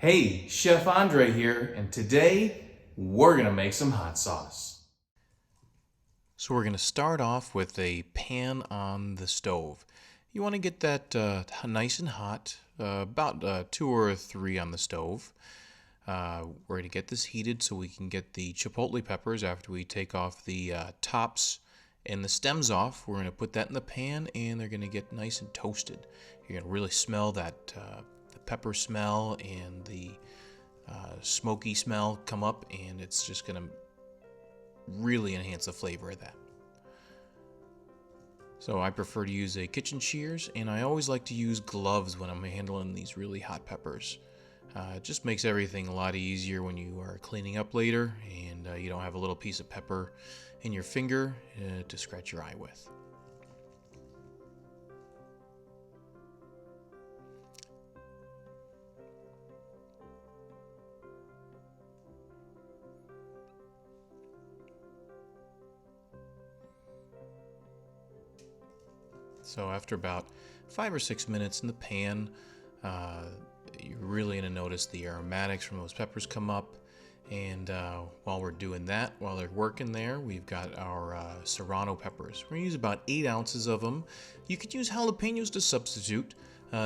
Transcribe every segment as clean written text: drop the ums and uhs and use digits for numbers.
Hey, Chef Andre here, and today we're gonna make some hot sauce. So we're gonna start off with a pan on the stove. You want to get that nice and hot, about 2 or 3 on the stove. We're gonna get this heated so we can get the chipotle peppers after we take off the tops and the stems off. We're gonna put that in the pan, and they're gonna get nice and toasted. You're gonna really smell that the pepper smell and the smoky smell come up, and it's just going to really enhance the flavor of that. So I prefer to use a kitchen shears, and I always like to use gloves when I'm handling these really hot peppers. It just makes everything a lot easier when you are cleaning up later, and you don't have a little piece of pepper in your finger to scratch your eye with. So after about 5 or 6 minutes in the pan, you're really going to notice the aromatics from those peppers come up. And while we're doing that, while they're working there, we've got our Serrano peppers. We're going to use about 8 ounces of them. You could use jalapenos to substitute.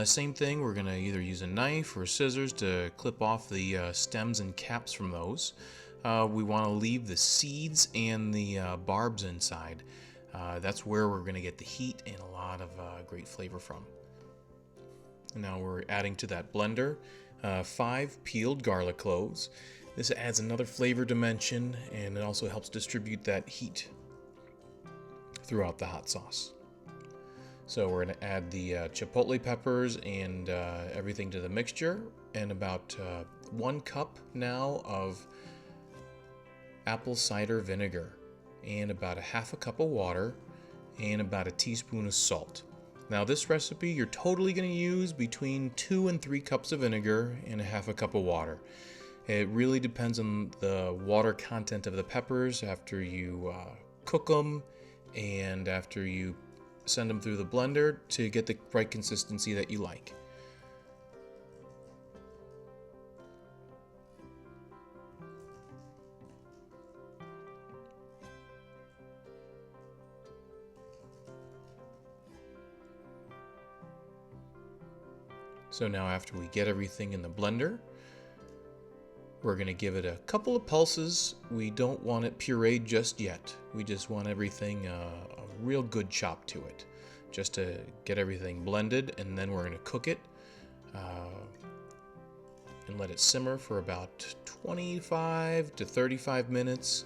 Same thing, we're going to either use a knife or scissors to clip off the stems and caps from those. We want to leave the seeds and the barbs inside. That's where we're going to get the heat and a lot of great flavor from. And now we're adding to that blender 5 peeled garlic cloves. This adds another flavor dimension, and it also helps distribute that heat throughout the hot sauce. So we're going to add the chipotle peppers and everything to the mixture, and about 1 cup now of apple cider vinegar, and about a half a cup of water, and about a teaspoon of salt. Now this recipe, you're totally going to use between 2 and 3 cups of vinegar and a half a cup of water. It really depends on the water content of the peppers after you cook them and after you send them through the blender to get the right consistency that you like. So now after we get everything in the blender, we're going to give it a couple of pulses. We don't want it pureed just yet. We just want everything a real good chop to it, just to get everything blended, and then we're going to cook it and let it simmer for about 25 to 35 minutes.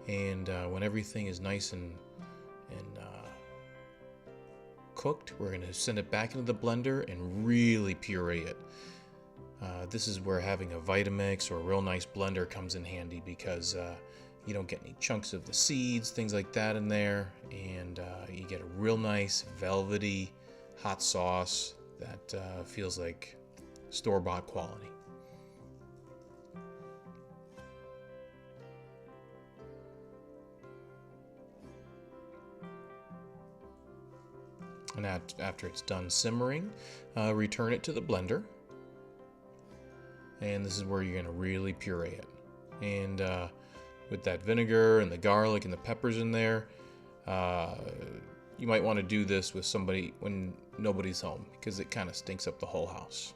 And when everything is nice and cooked, we're going to send it back into the blender and really puree it. This is where having a Vitamix or a real nice blender comes in handy, because you don't get any chunks of the seeds, things like that in there, and you get a real nice velvety hot sauce that feels like store-bought quality. And after it's done simmering, return it to the blender. And this is where you're going to really puree it. And with that vinegar and the garlic and the peppers in there, you might want to do this with somebody when nobody's home, because it kind of stinks up the whole house.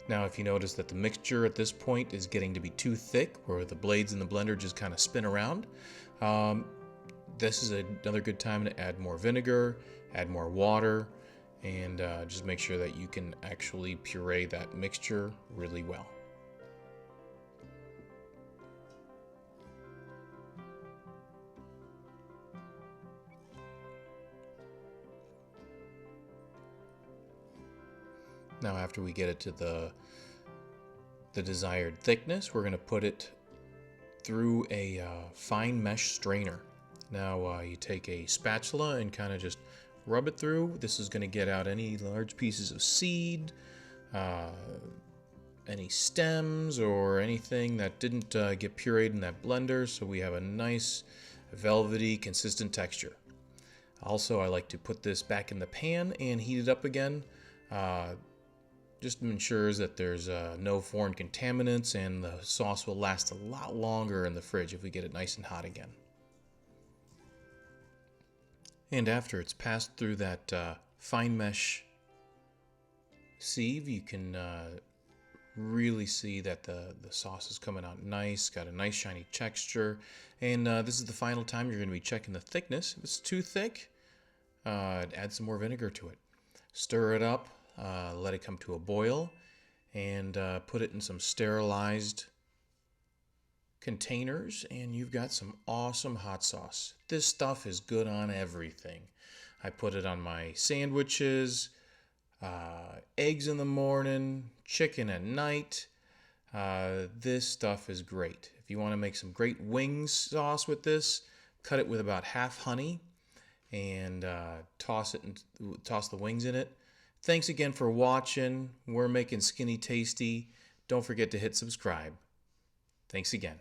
Now if you notice that the mixture at this point is getting to be too thick, where the blades in the blender just kind of spin around, this is another good time to add more vinegar, add more water, and just make sure that you can actually puree that mixture really well. Now after we get it to the desired thickness, we're going to put it through a fine mesh strainer. Now you take a spatula and kind of just rub it through. This is going to get out any large pieces of seed, any stems, or anything that didn't get pureed in that blender, so we have a nice velvety consistent texture. Also, I like to put this back in the pan and heat it up again. Just ensures that there's no foreign contaminants, and the sauce will last a lot longer in the fridge if we get it nice and hot again. And after it's passed through that fine mesh sieve, you can really see that the sauce is coming out nice, got a nice shiny texture. And this is the final time you're going to be checking the thickness. If it's too thick, add some more vinegar to it. Stir it up, let it come to a boil, and put it in some sterilized containers, and you've got some awesome hot sauce. This stuff is good on everything. I put it on my sandwiches, eggs in the morning, chicken at night. This stuff is great. If you want to make some great wings sauce with this, cut it with about half honey and toss the wings in it. Thanks again for watching. We're making Skinny Tasty. Don't forget to hit subscribe. Thanks again.